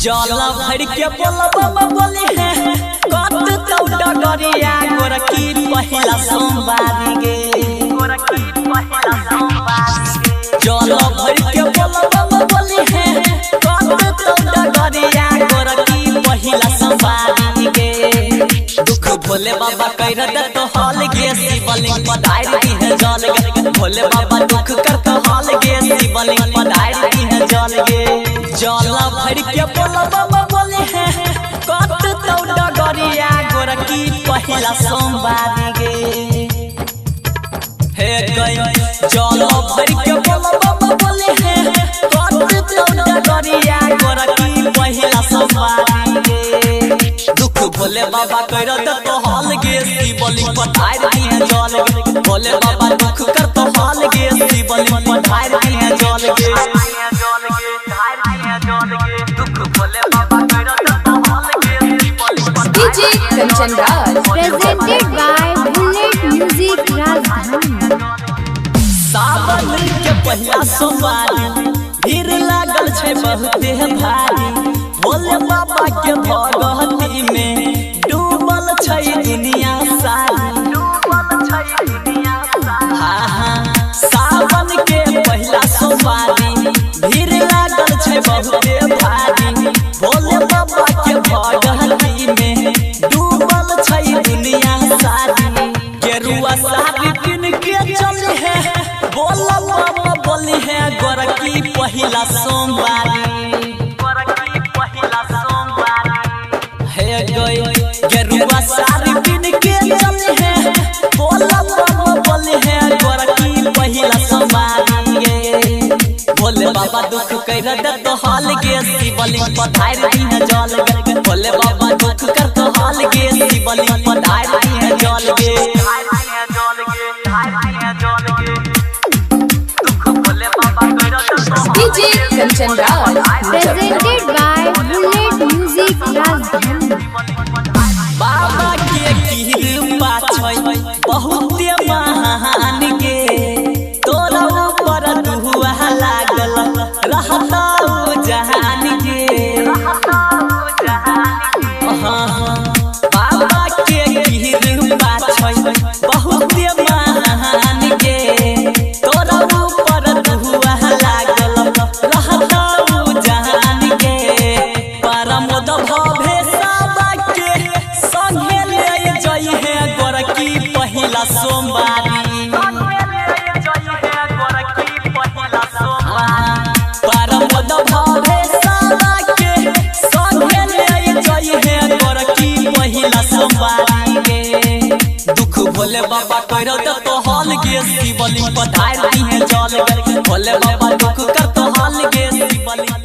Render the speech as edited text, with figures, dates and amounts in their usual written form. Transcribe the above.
जला भर के बोलबा बोले है कत तौडा गरिया गोरकी पहिला सोमवारी गे गोरकी पहिला सोमवारी जला भर के बोलबा बोले है कत तौडा गरिया गोरकी पहिला सोमवारी गे दुख भोले बाबा कर दे तो हाल गे शिवलिंग पधार दी है जल गे भोले बाबा दुख कर तो हाल गे शिवलिंग पधार दी है जल गे जला भर के बोलबा बोले है कत तौडा गरिया गोरकी पहिला सोमवारी गे हे गयो जला भर के बोलबा बोले है कत तौडा गरिया गोरकी पहिला सोमवारी गे दुख भोले बाबा कर दे तो हाल गे शिवलिंग पधार दी है जल गे भोले बाबा दुख कर तो हाल गे शिवलिंग पधार दी है जल गे DJ Kanchan Raj, presented by Bullet Music Rajdhani। सावन के पहिला सोमवारी भीड़ लागल छै बहुते भारी भोले बाबा के भगवती में डूबल छै दुनिया सारी हाँ हाँ सावन के पहिला सोमवारी भीड़ लागल छै बहुते भारी भोले बाबा के भगवती में डूबल छै दुनिया सारी गेरुआ साड़ी पिन के चले है बोला बाबा बोली है गोरकी पहिला सोमवारी गोरकी पहिला सोमवारी हे गई गेरुआ साड़ी पिन के चले है बोला बाबा बोली है गोरकी पहिला सोमवारी भोले बाबा दुख कर दे तो हाल गे शिवलिंग पधार दी है जल गे भोले बाबा दुख कर तो हाल गे शिवलिंग पधार दी है जल गे DJ Kanchan Raj, presented by Bullet Music Rajdhani। बाबा के कृपा छै बहुते महान गे तोरा ऊपर दुआ लागल रहता जहान गे बाबा के कृपा छै बहुते महान गे तोरा ऊपर दुआ लागल रहता जहान गे परमोद भवे पहिला सोमवारी परमोद भवे साला के संगे ले जई है गोरकी पहिला सोमवारी गे दुख भोले बाबा कर दे तो हाल गे शिवलिंग पधार दी है जल गे भोले बाबा दुख कर तो हाल गे शिवलिंग